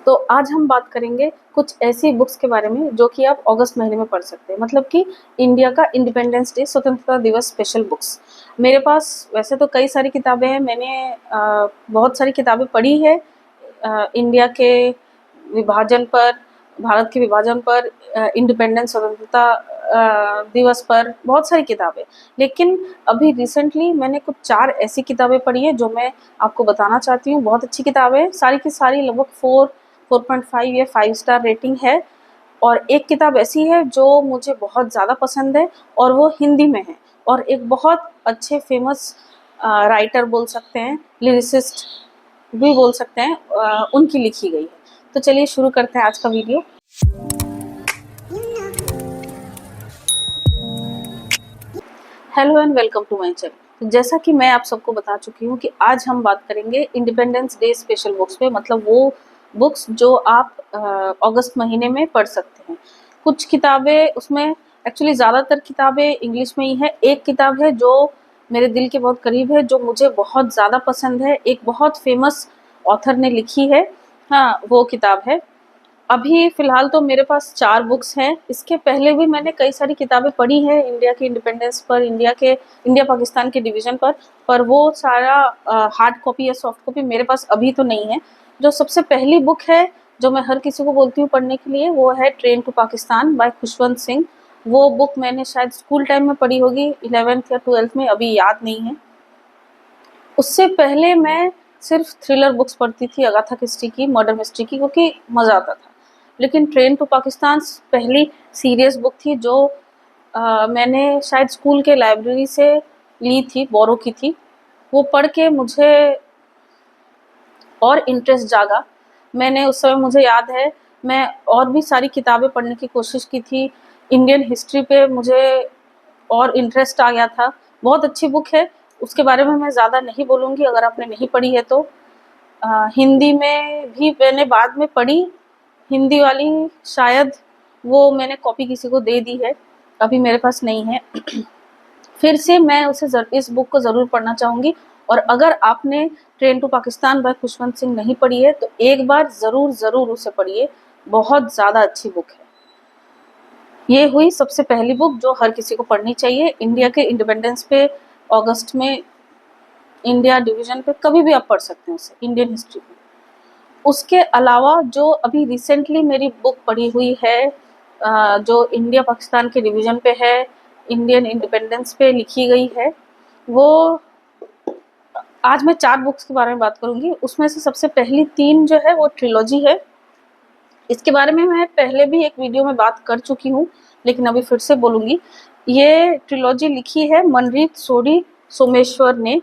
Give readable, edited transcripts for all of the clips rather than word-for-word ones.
तो आज हम बात करेंगे कुछ ऐसी बुक्स के बारे में जो कि आप अगस्त महीने में पढ़ सकते हैं, मतलब कि इंडिया का इंडिपेंडेंस डे, स्वतंत्रता दिवस स्पेशल बुक्स। मेरे पास वैसे तो कई सारी किताबें हैं, मैंने बहुत सारी किताबें पढ़ी है इंडिया के विभाजन पर, भारत के विभाजन पर, इंडिपेंडेंस स्वतंत्रता दिवस पर बहुत सारी किताबें। लेकिन अभी रिसेंटली मैंने कुछ 4 ऐसी किताबें पढ़ी हैं जो मैं आपको बताना चाहती हूँ। बहुत अच्छी किताबें हैं, सारी की सारी लगभग 4.5 या 5 स्टार रेटिंग है। और एक किताब ऐसी है जो मुझे बहुत ज़्यादा पसंद है और वो हिंदी में है, और एक बहुत अच्छे फेमस राइटर बोल सकते हैं, लिरिसिस्ट भी बोल सकते हैं, उनकी लिखी गई है। तो चलिए शुरू करते हैं आज का video. Hello and welcome to my channel. जैसा कि मैं आप सबको बता चुकी हूँ कि आज हम बात करेंगे इंडिपेंडेंस डे स्पेशल बुक्स पे, मतलब वो बुक्स जो आप अगस्त महीने में पढ़ सकते हैं। कुछ किताबें उसमें, एक्चुअली ज़्यादातर किताबें इंग्लिश में ही है। एक किताब है जो मेरे दिल के बहुत करीब है, जो मुझे बहुत ज़्यादा पसंद है, एक बहुत फेमस ऑथर ने लिखी है। हाँ, वो किताब है। अभी फ़िलहाल तो मेरे पास 4 बुक्स हैं। इसके पहले भी मैंने कई सारी किताबें पढ़ी हैं इंडिया के इंडिपेंडेंस पर, इंडिया पाकिस्तान के डिवीज़न पर वो सारा हार्ड कॉपी या सॉफ्ट कॉपी मेरे पास अभी तो नहीं है। जो सबसे पहली बुक है जो मैं हर किसी को बोलती हूँ पढ़ने के लिए, वो है train to Pakistan by Khushwant Singh. वो बुक मैंने शायद स्कूल टाइम में पढ़ी होगी, 11th या 12th में, अभी याद नहीं है। उससे पहले मैं सिर्फ थ्रिलर बुक्स पढ़ती थी, अगाथा क्रिस्टी की, मर्डर मिस्ट्री की, क्योंकि मज़ा आता था। लेकिन ट्रेन टू पाकिस्तान पहली सीरियस बुक थी जो मैंने शायद स्कूल के लाइब्रेरी से ली थी, बोरो की थी। वो पढ़ के मुझे और इंटरेस्ट जागा। मैंने उस समय, मुझे याद है, मैं और भी सारी किताबें पढ़ने की कोशिश की थी। इंडियन हिस्ट्री पे मुझे और इंटरेस्ट आ गया था। बहुत अच्छी बुक है, उसके बारे में मैं ज़्यादा नहीं बोलूँगी अगर आपने नहीं पढ़ी है तो। हिंदी में भी मैंने बाद में पढ़ी, हिंदी वाली शायद वो मैंने कॉपी किसी को दे दी है, अभी मेरे पास नहीं है। फिर से मैं इस बुक को ज़रूर पढ़ना चाहूँगी। और अगर आपने train to Pakistan by Khushwant Singh नहीं पढ़ी है तो एक बार ज़रूर उसे पढ़िए, बहुत ज़्यादा अच्छी बुक है। ये हुई सबसे पहली बुक जो हर किसी को पढ़नी चाहिए। इंडिया के इंडिपेंडेंस पे, अगस्त में, इंडिया डिवीज़न पे कभी भी आप पढ़ सकते हैं उसे, इंडियन हिस्ट्री पे। उसके अलावा जो अभी रिसेंटली मेरी बुक पढ़ी हुई है, जो इंडिया पाकिस्तान के डिवीज़न पे है, इंडियन इंडिपेंडेंस पे लिखी गई है, वो आज मैं 4 बुक्स के बारे में बात करूँगी। उसमें से सबसे पहली 3 जो है वो ट्रिलॉजी है। इसके बारे में मैं पहले भी एक वीडियो में बात कर चुकी हूँ, लेकिन अभी फिर से बोलूँगी। ये ट्रिलॉजी लिखी है मनरीत सोडी सोमेश्वर ने।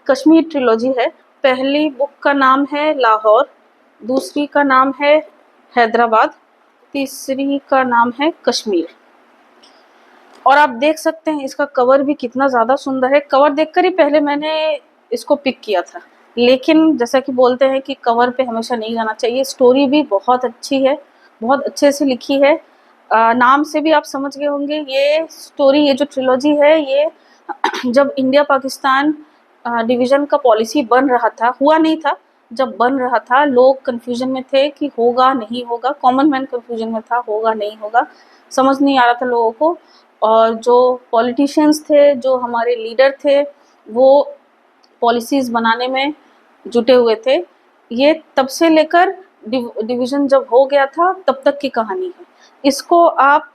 कश्मीर ट्रिलॉजी है। पहली बुक का नाम है लाहौर, दूसरी का नाम है हैदराबाद, तीसरी का नाम है कश्मीर। और आप देख सकते हैं इसका कवर भी कितना ज़्यादा सुंदर है। कवर देखकर ही पहले मैंने इसको पिक किया था, लेकिन जैसा कि बोलते हैं कि कवर पे हमेशा नहीं जाना चाहिए। स्टोरी भी बहुत अच्छी है, बहुत अच्छे से लिखी है। नाम से भी आप समझ गए होंगे, ये स्टोरी, ये जो ट्रिलॉजी है, ये जब इंडिया पाकिस्तान डिवीज़न का पॉलिसी बन रहा था, हुआ नहीं था, जब बन रहा था, लोग कन्फ्यूजन में थे कि होगा नहीं होगा, कॉमन मैन कन्फ्यूजन में था, होगा नहीं होगा, समझ नहीं आ रहा था लोगों को। और जो पॉलिटिशियंस थे, जो हमारे लीडर थे, वो पॉलिसीज़ बनाने में जुटे हुए थे। ये तब से लेकर डिवीज़न जब हो गया था तब तक की कहानी है। इसको आप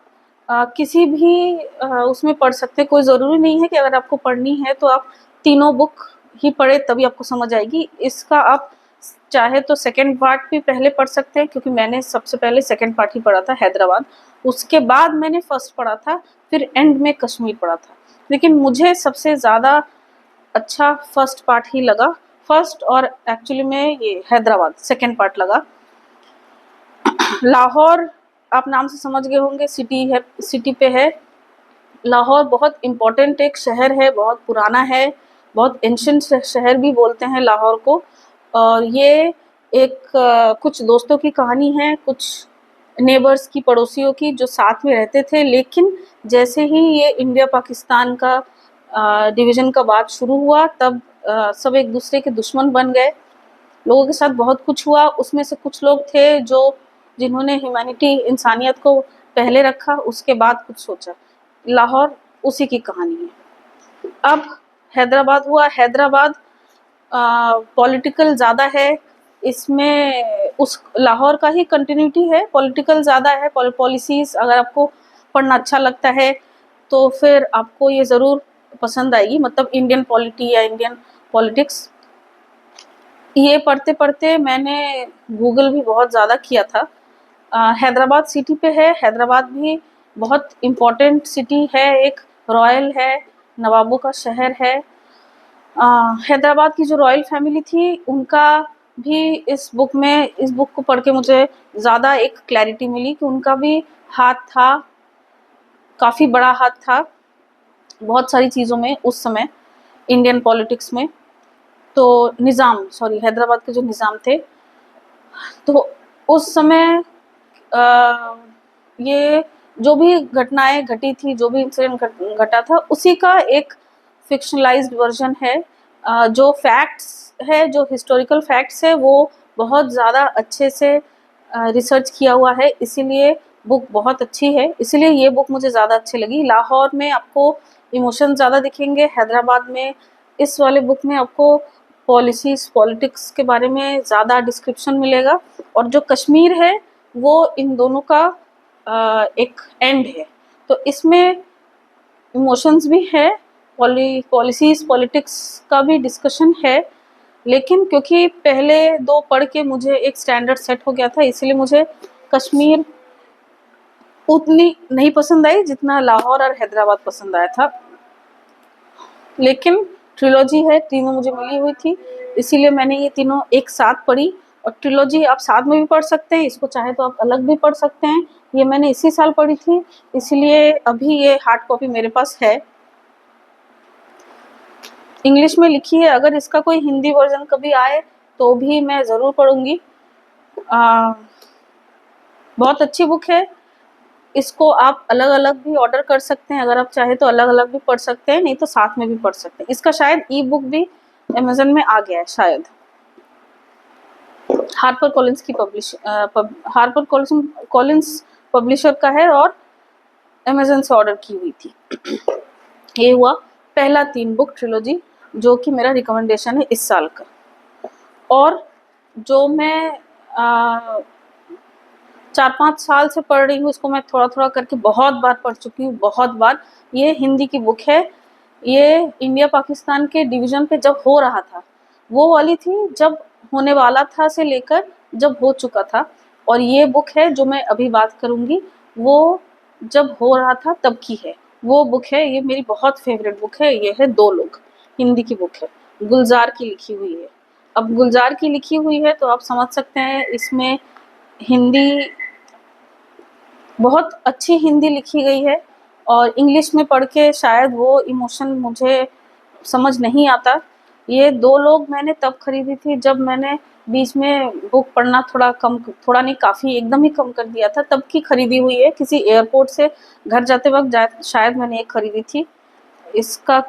किसी भी उसमें पढ़ सकते हैं। कोई ज़रूरी नहीं है कि अगर आपको पढ़नी है तो आप तीनों बुक ही पढ़ें तभी आपको समझ आएगी। इसका आप चाहे तो सेकंड पार्ट भी पहले पढ़ सकते हैं, क्योंकि मैंने सबसे पहले सेकंड पार्ट ही पढ़ा था, हैदराबाद। उसके बाद मैंने फर्स्ट पढ़ा था, फिर एंड में कश्मीर पढ़ा था। लेकिन मुझे सबसे ज़्यादा अच्छा फर्स्ट पार्ट ही लगा, फर्स्ट, और एक्चुअली में ये हैदराबाद सेकंड पार्ट लगा। लाहौर आप नाम से समझ गए होंगे, सिटी है, सिटी पे है। लाहौर बहुत इम्पोर्टेंट एक शहर है, बहुत पुराना है, बहुत एंशिएंट शहर भी बोलते हैं लाहौर को। और ये एक कुछ दोस्तों की कहानी है, कुछ नेबर्स की, पड़ोसियों की, जो साथ में रहते थे। लेकिन जैसे ही ये इंडिया पाकिस्तान का डिवीज़न का बात शुरू हुआ, तब सब एक दूसरे के दुश्मन बन गए। लोगों के साथ बहुत कुछ हुआ। उसमें से कुछ लोग थे जिन्होंने ह्यूमैनिटी, इंसानियत को पहले रखा, उसके बाद कुछ सोचा। लाहौर उसी की कहानी है। अब हैदराबाद हुआ। हैदराबाद पॉलिटिकल ज़्यादा है, इसमें उस लाहौर का ही कंटिन्यूटी है, पॉलिटिकल ज़्यादा है। पॉलिसीज़ अगर आपको पढ़ना अच्छा लगता है तो फिर आपको ये ज़रूर पसंद आएगी, मतलब इंडियन पॉलिटी या इंडियन पॉलिटिक्स। ये पढ़ते पढ़ते मैंने गूगल भी बहुत ज़्यादा किया था। हैदराबाद सिटी पे है। हैदराबाद भी बहुत इम्पोर्टेंट सिटी है, एक रॉयल है, नवाबों का शहर है। हैदराबाद की जो रॉयल फैमिली थी उनका भी इस बुक को पढ़ के मुझे ज़्यादा एक क्लैरिटी मिली कि उनका भी हाथ था, काफ़ी बड़ा हाथ था बहुत सारी चीज़ों में उस समय इंडियन पॉलिटिक्स में। तो हैदराबाद के जो निज़ाम थे, तो उस समय ये जो भी घटनाएं घटी थी, जो भी इंसिडेंट घटा था, उसी का एक फिक्शनलाइज्ड वर्जन है। जो फैक्ट्स है, जो हिस्टोरिकल फैक्ट्स है, वो बहुत ज़्यादा अच्छे से रिसर्च किया हुआ है, इसीलिए बुक बहुत अच्छी है। इसीलिए ये बुक मुझे ज़्यादा अच्छी लगी। लाहौर में आपको इमोशन ज़्यादा दिखेंगे, हैदराबाद में इस वाले बुक में आपको पॉलिसीज़, पॉलिटिक्स के बारे में ज़्यादा डिस्क्रिप्शन मिलेगा। और जो कश्मीर है वो इन दोनों का एक एंड है। तो इसमें इमोशंस भी है, पॉलिसीज़, पॉलिटिक्स का भी डिस्कशन है, लेकिन क्योंकि पहले दो पढ़ के मुझे एक स्टैंडर्ड सेट हो गया था, इसलिए मुझे कश्मीर उतनी नहीं पसंद आई जितना लाहौर और हैदराबाद पसंद आया था। लेकिन ट्रिलॉजी है, तीनों मुझे मिली हुई थी, इसीलिए मैंने ये तीनों एक साथ पढ़ी। और ट्रिलॉजी आप साथ में भी पढ़ सकते हैं, इसको चाहे तो आप अलग भी पढ़ सकते हैं। ये मैंने इसी साल पढ़ी थी, इसलिए अभी ये हार्ड कॉपी मेरे पास है, इंग्लिश में लिखी है। अगर इसका कोई हिंदी वर्जन कभी आए तो भी मैं ज़रूर पढ़ूंगी। बहुत अच्छी बुक है। इसको आप अलग अलग भी ऑर्डर कर सकते हैं, अगर आप चाहे तो अलग अलग भी पढ़ सकते हैं, नहीं तो साथ में भी पढ़ सकते हैं। इसका शायद ई बुक भी अमेजन में आ गया है शायद। हार्पर कॉलिंस पब्लिशर का है और अमेजन से ऑर्डर की हुई थी। ये हुआ पहला 3 बुक ट्रिलॉजी, जो कि मेरा रिकमेंडेशन है इस साल का। और जो मैं 4-5 साल से पढ़ रही हूँ, इसको मैं थोड़ा थोड़ा करके बहुत बार पढ़ चुकी हूँ, बहुत बार। ये हिंदी की बुक है। ये इंडिया पाकिस्तान के डिवीज़न पे जब हो रहा था, वो वाली थी, जब होने वाला था से लेकर जब हो चुका था। और ये बुक है जो मैं अभी बात करूँगी, वो जब हो रहा था तब की है, वो बुक है। ये मेरी बहुत फेवरेट बुक है। ये है 2 लोग, हिंदी की बुक है, गुलजार की लिखी हुई है। अब गुलजार की लिखी हुई है तो आप समझ सकते हैं इसमें हिंदी, बहुत अच्छी हिंदी लिखी गई है। और इंग्लिश में पढ़ के शायद वो इमोशन मुझे समझ नहीं आता। ये 2 लोग मैंने तब खरीदी थी जब मैंने बीच में बुक पढ़ना थोड़ा नहीं, काफ़ी एकदम ही कम कर दिया था, तब की खरीदी हुई है। किसी एयरपोर्ट से घर जाते वक्त शायद मैंने एक खरीदी थी। इसका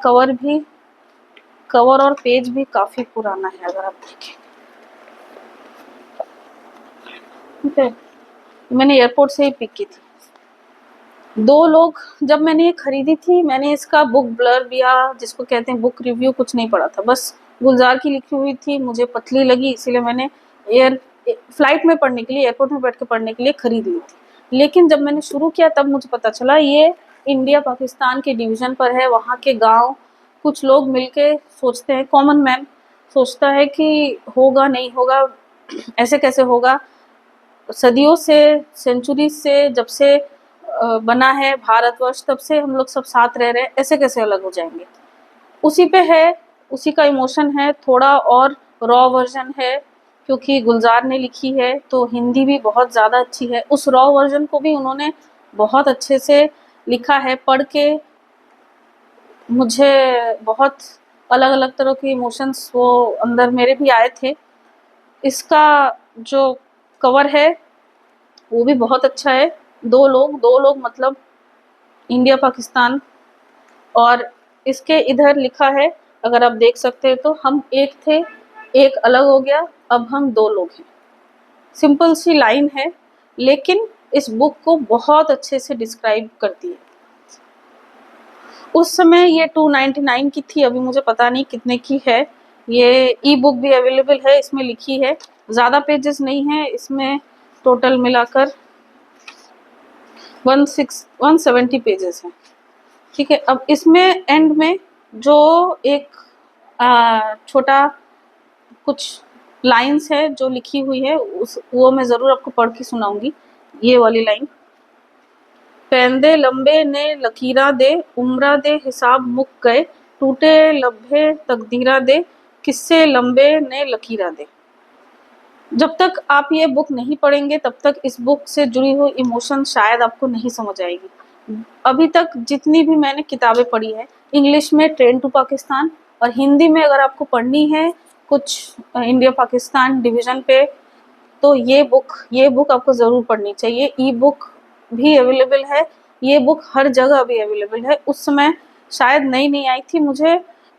कवर और पेज भी काफ़ी पुराना है, अगर आप देखें। ठीक है, मैंने एयरपोर्ट से ही पिक की थी। 2 लोग, जब मैंने ये खरीदी थी, मैंने इसका बुक ब्लर्ब या जिसको कहते हैं बुक रिव्यू कुछ नहीं पढ़ा था, बस गुलजार की लिखी हुई थी, मुझे पतली लगी, इसीलिए मैंने फ्लाइट में पढ़ने के लिए, एयरपोर्ट में बैठ के पढ़ने के लिए खरीद ली थी। लेकिन जब मैंने शुरू किया तब मुझे पता चला ये इंडिया पाकिस्तान के डिवीज़न पर है। वहाँ के गाँव कुछ लोग मिलके सोचते हैं, कॉमन मैन सोचता है कि होगा नहीं होगा, ऐसे कैसे होगा, सदियों से, सेंचुरी से, जब से बना है भारतवर्ष, तब से हम लोग सब साथ रह रहे हैं, ऐसे कैसे अलग हो जाएंगे। उसी पे है, उसी का इमोशन है, थोड़ा और रॉ वर्जन है, क्योंकि गुलजार ने लिखी है तो हिंदी भी बहुत ज़्यादा अच्छी है। उस रॉ वर्जन को भी उन्होंने बहुत अच्छे से लिखा है। पढ़ के मुझे बहुत अलग अलग तरह के इमोशंस वो अंदर मेरे भी आए थे। इसका जो कवर है वो भी बहुत अच्छा है। 2 लोग मतलब इंडिया पाकिस्तान। और इसके इधर लिखा है, अगर आप देख सकते हैं तो, हम एक थे, एक अलग हो गया, अब हम दो लोग हैं। सिंपल सी लाइन है, लेकिन इस बुक को बहुत अच्छे से डिस्क्राइब करती है। उस समय ये 299 की थी, अभी मुझे पता नहीं कितने की है। ये ई बुक भी अवेलेबल है, इसमें लिखी है, ज़्यादा पेजेस नहीं है इसमें, टोटल मिलाकर 170 पेजेस हैं। ठीक है, अब इसमें एंड में जो एक छोटा कुछ लाइन्स है जो लिखी हुई है, वो मैं ज़रूर आपको पढ़ के सुनाऊंगी। ये वाली लाइन, पैंदे लंबे ने लकीरा दे, उम्रा दे हिसाब मुक गए, टूटे लब्हे तकदीरा दे, किस्से लंबे ने लकीरा दे। जब तक आप ये बुक नहीं पढ़ेंगे तब तक इस बुक से जुड़ी हुई इमोशन शायद आपको नहीं समझ आएगी। अभी तक जितनी भी मैंने किताबें पढ़ी है, इंग्लिश में ट्रेन टू पाकिस्तान, और हिंदी में अगर आपको पढ़नी है कुछ इंडिया पाकिस्तान डिवीज़न पे, तो ये बुक आपको ज़रूर पढ़नी चाहिए। ई बुक भी अवेलेबल है, ये बुक हर जगह भी अवेलेबल है। उस समय शायद नई आई थी,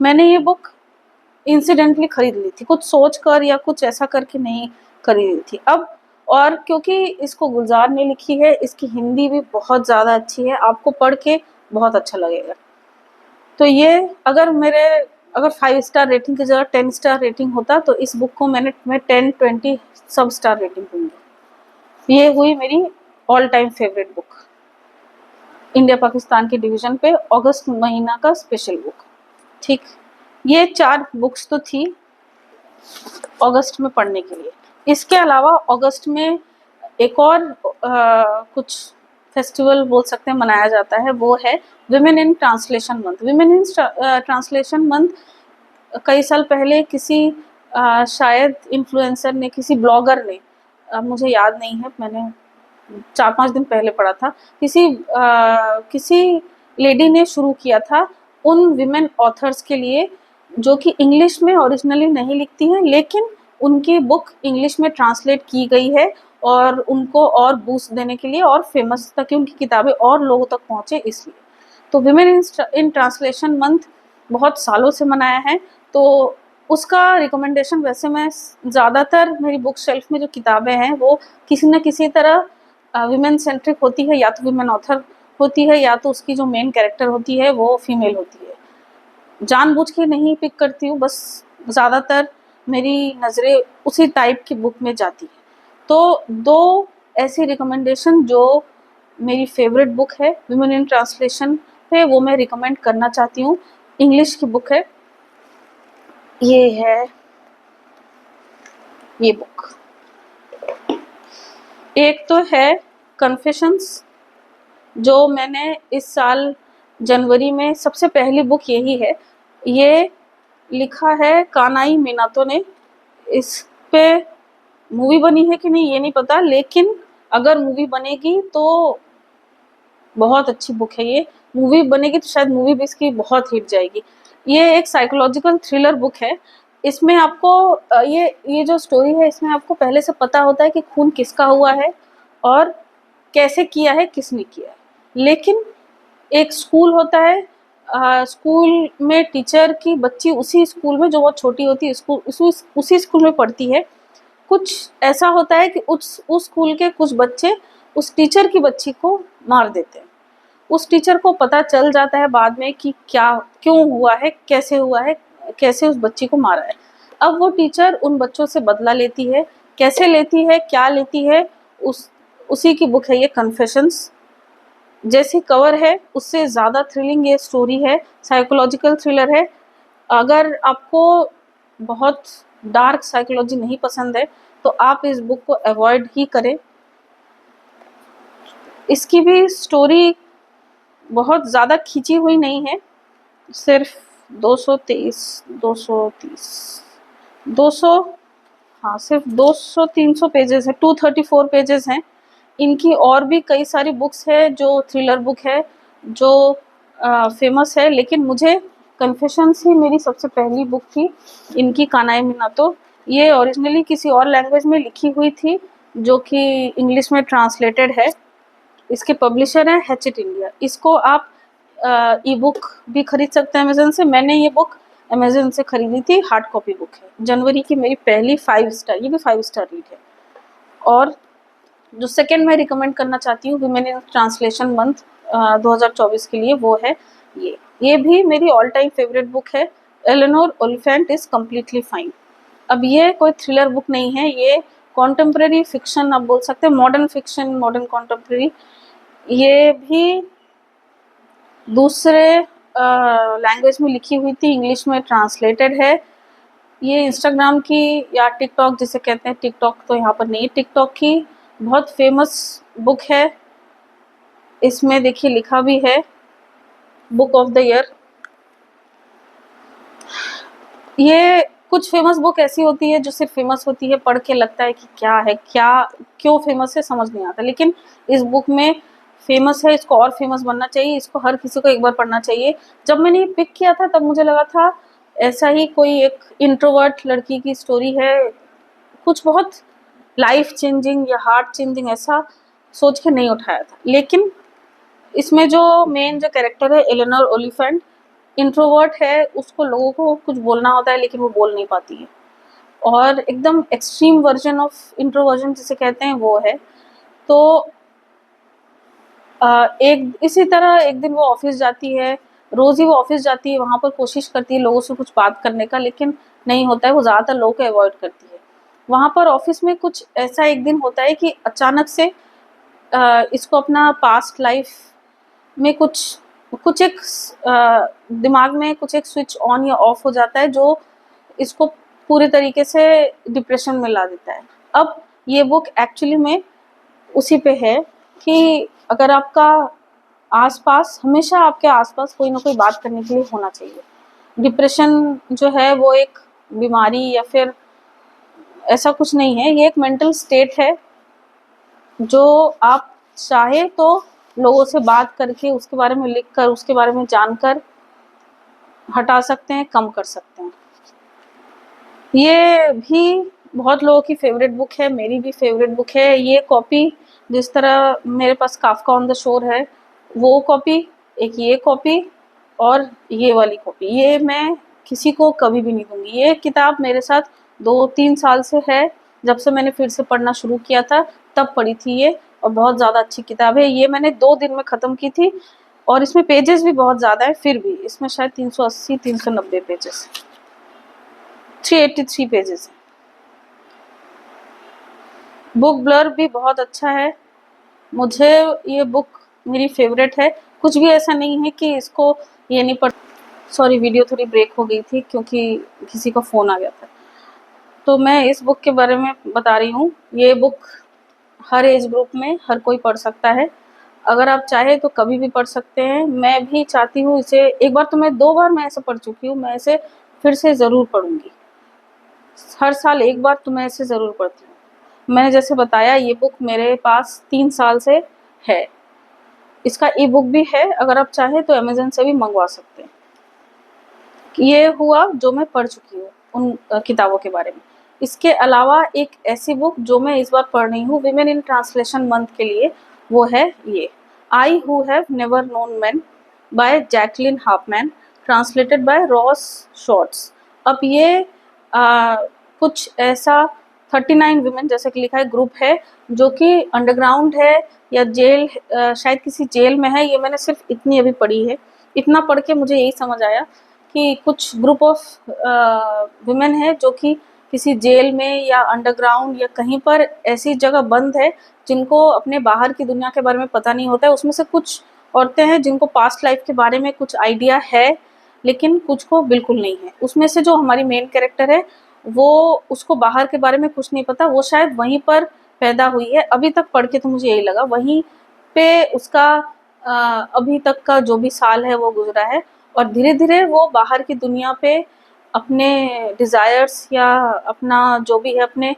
मैंने ये बुक इंसिडेंटली खरीद ली थी, कुछ सोच कर या कुछ ऐसा करके नहीं खरीदी थी। अब और क्योंकि इसको गुलजार ने लिखी है, इसकी हिंदी भी बहुत ज़्यादा अच्छी है, आपको पढ़ के बहुत अच्छा लगेगा। तो ये अगर 5 स्टार रेटिंग की जगह 10 स्टार रेटिंग होता तो इस बुक को मैं 10-20 सब स्टार रेटिंग दूंगी। ये हुई मेरी all time favourite book, India Pakistan के डिवीज़न पे अगस्त महीना का स्पेशल बुक। ठीक, ये 4 बुक्स तो थी अगस्त में पढ़ने के लिए। इसके अलावा अगस्त में एक और कुछ फेस्टिवल बोल सकते हैं मनाया जाता है, वो है women in translation month. Women in translation month कई साल पहले किसी शायद इन्फ्लुएंसर ने, किसी ब्लॉगर ने, मुझे याद नहीं है, मैंने 4-5 दिन पहले पढ़ा था, किसी लेडी ने शुरू किया था उन विमेन ऑथर्स के लिए जो कि इंग्लिश में ओरिजिनली नहीं लिखती हैं, लेकिन उनकी बुक इंग्लिश में ट्रांसलेट की गई है और उनको और बूस्ट देने के लिए और फेमस, ताकि उनकी किताबें और लोगों तक पहुँचे, इसलिए। तो विमेन इन ट्रांसलेशन मंथ बहुत सालों से मनाया है, तो उसका रिकमेंडेशन वैसे मैं ज़्यादातर मेरी बुक शेल्फ में जो किताबें हैं वो किसी न किसी तरह विमेन सेंट्रिक होती है, या तो विमेन ऑथर होती है या तो उसकी जो मेन कैरेक्टर होती है वो फीमेल होती है। जानबूझ के नहीं पिक करती हूँ, बस ज़्यादातर मेरी नज़रें उसी टाइप की बुक में जाती है। तो 2 ऐसी रिकमेंडेशन जो मेरी फेवरेट बुक है विमेन इन ट्रांसलेशन पे, वो मैं रिकमेंड करना चाहती हूँ। इंग्लिश की बुक है, ये है ये बुक। एक तो है कन्फेशंस, जो मैंने इस साल जनवरी में, सबसे पहली बुक यही है। ये लिखा है कानाई मिनातो ने। इस पे मूवी बनी है कि नहीं ये नहीं पता, लेकिन अगर मूवी बनेगी तो बहुत अच्छी बुक है ये। मूवी बनेगी तो शायद मूवी भी इसकी बहुत हिट जाएगी। ये एक साइकोलॉजिकल थ्रिलर बुक है। इसमें आपको ये जो स्टोरी है, इसमें आपको पहले से पता होता है कि खून किसका हुआ है और कैसे किया है, किसने किया है। लेकिन एक स्कूल होता है, स्कूल में टीचर की बच्ची उसी स्कूल में, जो बहुत छोटी होती है, उसी स्कूल में पढ़ती है। कुछ ऐसा होता है कि उस स्कूल के कुछ बच्चे उस टीचर की बच्ची को मार देते हैं। उस टीचर को पता चल जाता है बाद में कि क्यों हुआ है, कैसे उस बच्ची को मारा है। अब वो टीचर उन बच्चों से बदला लेती है, कैसे लेती है, क्या लेती है, उसी की बुक है ये कन्फेशंस। जैसी कवर है उससे ज़्यादा थ्रिलिंग ये स्टोरी है, साइकोलॉजिकल थ्रिलर है। अगर आपको बहुत डार्क साइकोलॉजी नहीं पसंद है तो आप इस बुक को अवॉइड ही करें। इसकी भी स्टोरी बहुत ज़्यादा खींची हुई नहीं है, सिर्फ 200 हाँ सिर्फ 200-300 पेजेस है, 234 पेजेस हैं। इनकी और भी कई सारी बुक्स है जो थ्रिलर बुक है, जो फेमस है, लेकिन मुझे कन्फेशंस ही मेरी सबसे पहली बुक थी इनकी, कानाई मिनातो। ये ओरिजिनली किसी और लैंग्वेज में लिखी हुई थी जो कि इंग्लिश में ट्रांसलेटेड है। इसके पब्लिशर है HT इंडिया। इसको आप ई बुक भी खरीद सकते हैं अमेजन से। मैंने ये बुक अमेजन से खरीदी थी, हार्ड कॉपी बुक है। जनवरी की मेरी पहली 5 स्टार, ये भी 5 स्टार रीड है। और जो सेकंड मैं रिकमेंड करना चाहती हूँ विमेन इन ट्रांसलेशन मंथ 2024 के लिए, वो है ये भी मेरी ऑल टाइम फेवरेट बुक है, Eleanor Oliphant is completely fine. अब ये कोई थ्रिलर बुक नहीं है, ये कॉन्टेम्प्रेरी फिक्शन आप बोल सकते हैं, मॉडर्न फिक्शन, मॉडर्न कॉन्टेम्प्रेरी। ये भी दूसरे लैंग्वेज में लिखी हुई थी, इंग्लिश में ट्रांसलेटेड है। ये इंस्टाग्राम की या टिकटॉक जिसे कहते हैं, टिकटॉक तो यहाँ पर नहीं है, टिकटॉक की बहुत फेमस बुक है। इसमें देखिए लिखा भी है बुक ऑफ द ईयर। ये कुछ फेमस बुक ऐसी होती है जो सिर्फ फेमस होती है, पढ़ के लगता है कि क्या है, क्या क्यों फेमस है समझ नहीं आता, लेकिन इस बुक में फेमस है, इसको और फेमस बनना चाहिए, इसको हर किसी को एक बार पढ़ना चाहिए। जब मैंने ये पिक किया था तब मुझे लगा था ऐसा ही कोई एक इंट्रोवर्ट लड़की की स्टोरी है, कुछ बहुत लाइफ चेंजिंग या हार्ट चेंजिंग ऐसा सोच के नहीं उठाया था। लेकिन इसमें जो मेन जो कैरेक्टर है एलेनोर ओलिफेंट, इंट्रोवर्ट है, उसको लोगों को कुछ बोलना होता है लेकिन वो बोल नहीं पाती है, और एकदम एक्सट्रीम वर्जन ऑफ इंट्रोवर्जन जिसे कहते हैं वो है। तो एक इसी तरह एक दिन वो ऑफिस जाती है, रोज़ ही वो ऑफिस जाती है, वहाँ पर कोशिश करती है लोगों से कुछ बात करने का, लेकिन नहीं होता है, वो ज़्यादातर लोगों को अवॉइड करती है। वहाँ पर ऑफिस में कुछ ऐसा एक दिन होता है कि अचानक से इसको अपना पास्ट लाइफ में कुछ एक दिमाग में कुछ एक स्विच ऑन या ऑफ हो जाता है जो इसको पूरे तरीके से डिप्रेशन में ला देता है। अब ये बुक एक्चुअली में उसी पे है कि अगर आपका आसपास, हमेशा आपके आसपास कोई ना कोई बात करने के लिए होना चाहिए। डिप्रेशन जो है वो एक बीमारी या फिर ऐसा कुछ नहीं है, ये एक मेंटल स्टेट है जो आप चाहे तो लोगों से बात करके, उसके बारे में लिख कर, उसके बारे में जानकर हटा सकते हैं, कम कर सकते हैं। ये भी बहुत लोगों की फेवरेट बुक है, मेरी भी फेवरेट बुक है। ये कॉपी, जिस तरह मेरे पास काफ्का ऑन द शोर है, वो कॉपी, एक ये कॉपी और ये वाली कॉपी, ये मैं किसी को कभी भी नहीं दूंगी। ये किताब मेरे साथ 2-3 साल से है, जब से मैंने फिर से पढ़ना शुरू किया था तब पढ़ी थी ये, और बहुत ज़्यादा अच्छी किताब है। ये मैंने 2 दिन में ख़त्म की थी, और इसमें पेजेस भी बहुत ज़्यादा है, फिर भी इसमें शायद 380-390 पेजेस, 383 पेजेस है। बुक ब्लर भी बहुत अच्छा है, मुझे ये बुक मेरी फेवरेट है। कुछ भी ऐसा नहीं है कि इसको ये नहीं पढ़, सॉरी वीडियो थोड़ी ब्रेक हो गई थी क्योंकि किसी का फ़ोन आ गया था। तो मैं इस बुक के बारे में बता रही हूँ। ये बुक हर एज ग्रुप में हर कोई पढ़ सकता है, अगर आप चाहे तो कभी भी पढ़ सकते हैं। मैं भी चाहती हूँ इसे, एक बार तो मैं 2 बार मैं ऐसे पढ़ चुकी हूँ, मैं इसे फिर से ज़रूर पढ़ूँगी। हर साल एक बार तो मैं इसे ज़रूर पढ़ती हूँ। मैंने जैसे बताया ये बुक मेरे पास 3 साल से है। इसका ई बुक भी है, अगर आप चाहें तो अमेज़न से भी मंगवा सकते हैं। ये हुआ जो मैं पढ़ चुकी हूँ उन किताबों के बारे में। इसके अलावा एक ऐसी बुक जो मैं इस बार पढ़ रही हूँ विमेन इन ट्रांसलेशन मंथ के लिए, वो है ये I who have never known man by Jacqueline Harpman, translated by Ros Schwartz. अब ये कुछ ऐसा 39 विमेन जैसे कि लिखा है ग्रुप है जो कि अंडरग्राउंड है या जेल, शायद किसी जेल में है। ये मैंने सिर्फ इतनी अभी पढ़ी है, इतना पढ़ के मुझे यही समझ आया कि कुछ ग्रुप ऑफ विमेन है जो कि किसी जेल में या अंडरग्राउंड या कहीं पर ऐसी जगह बंद है जिनको अपने बाहर की दुनिया के बारे में पता नहीं होता है। उसमें से कुछ औरतें हैं जिनको पास्ट लाइफ के बारे में कुछ आइडिया है, लेकिन कुछ को बिल्कुल नहीं है। उसमें से जो हमारी मेन कैरेक्टर है वो, उसको बाहर के बारे में कुछ नहीं पता, वो शायद वहीं पर पैदा हुई है। अभी तक पढ़ के तो मुझे यही लगा, वहीं पे उसका अभी तक का जो भी साल है वो गुजरा है, और धीरे धीरे वो बाहर की दुनिया पे अपने डिज़ायर्स या अपना जो भी है, अपने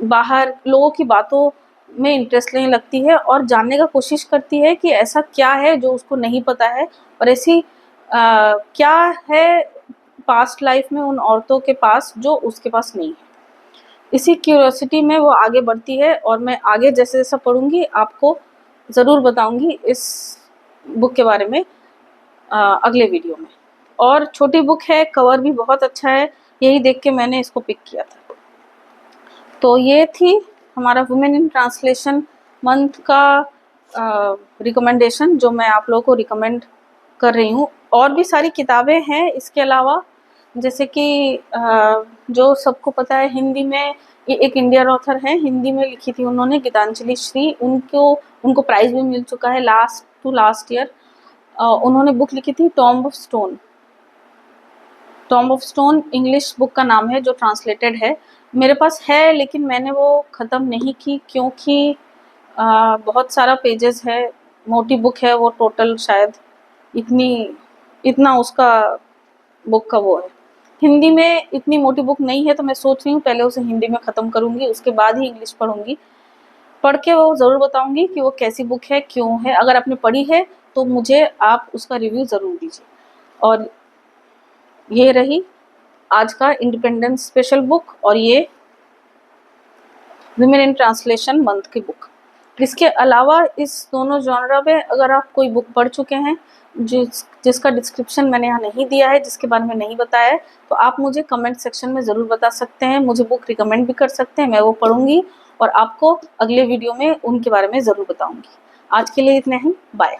बाहर लोगों की बातों में इंटरेस्ट लेने लगती है और जानने का कोशिश करती है कि ऐसा क्या है जो उसको नहीं पता है, और ऐसी क्या है पास्ट लाइफ में उन औरतों के पास जो उसके पास नहीं है। इसी क्यूरियोसिटी में वो आगे बढ़ती है, और मैं आगे जैसे जैसा पढ़ूंगी आपको ज़रूर बताऊंगी इस बुक के बारे में अगले वीडियो में। और छोटी बुक है, कवर भी बहुत अच्छा है, यही देख के मैंने इसको पिक किया था। तो ये थी हमारा वुमेन इन ट्रांसलेशन मंथ का रिकमेंडेशन, जो मैं आप लोगों को रिकमेंड कर रही हूँ। और भी सारी किताबें हैं इसके अलावा, जैसे कि जो सबको पता है, हिंदी में ये एक इंडियन ऑथर है, हिंदी में लिखी थी उन्होंने, गीतांजलि श्री। उनको प्राइज भी मिल चुका है लास्ट ईयर। उन्होंने बुक लिखी थी tomb of stone. Tomb of stone English book का नाम है, जो ट्रांसलेटेड है। मेरे पास है, लेकिन मैंने वो ख़त्म नहीं की, क्योंकि बहुत सारा पेजेस है, मोटी बुक है वो, टोटल शायद इतना उसका बुक का वो है। हिंदी में इतनी मोटी बुक नहीं है, तो मैं सोच रही हूँ पहले उसे हिंदी में ख़त्म करूँगी, उसके बाद ही इंग्लिश पढ़ूँगी। पढ़ के वो ज़रूर बताऊँगी कि वो कैसी बुक है, क्यों है। अगर आपने पढ़ी है तो मुझे आप उसका रिव्यू ज़रूर दीजिए। और ये रही आज का इंडिपेंडेंस स्पेशल बुक, और ये विमेन इन ट्रांसलेशन मंथ की बुक। इसके अलावा इस दोनों जॉनरा में अगर आप कोई बुक पढ़ चुके हैं जिसका डिस्क्रिप्शन मैंने यहाँ नहीं दिया है, जिसके बारे में नहीं बताया है, तो आप मुझे कमेंट सेक्शन में ज़रूर बता सकते हैं, मुझे बुक रिकमेंड भी कर सकते हैं, मैं वो पढ़ूंगी और आपको अगले वीडियो में उनके बारे में ज़रूर बताऊंगी। आज के लिए इतना ही, बाय।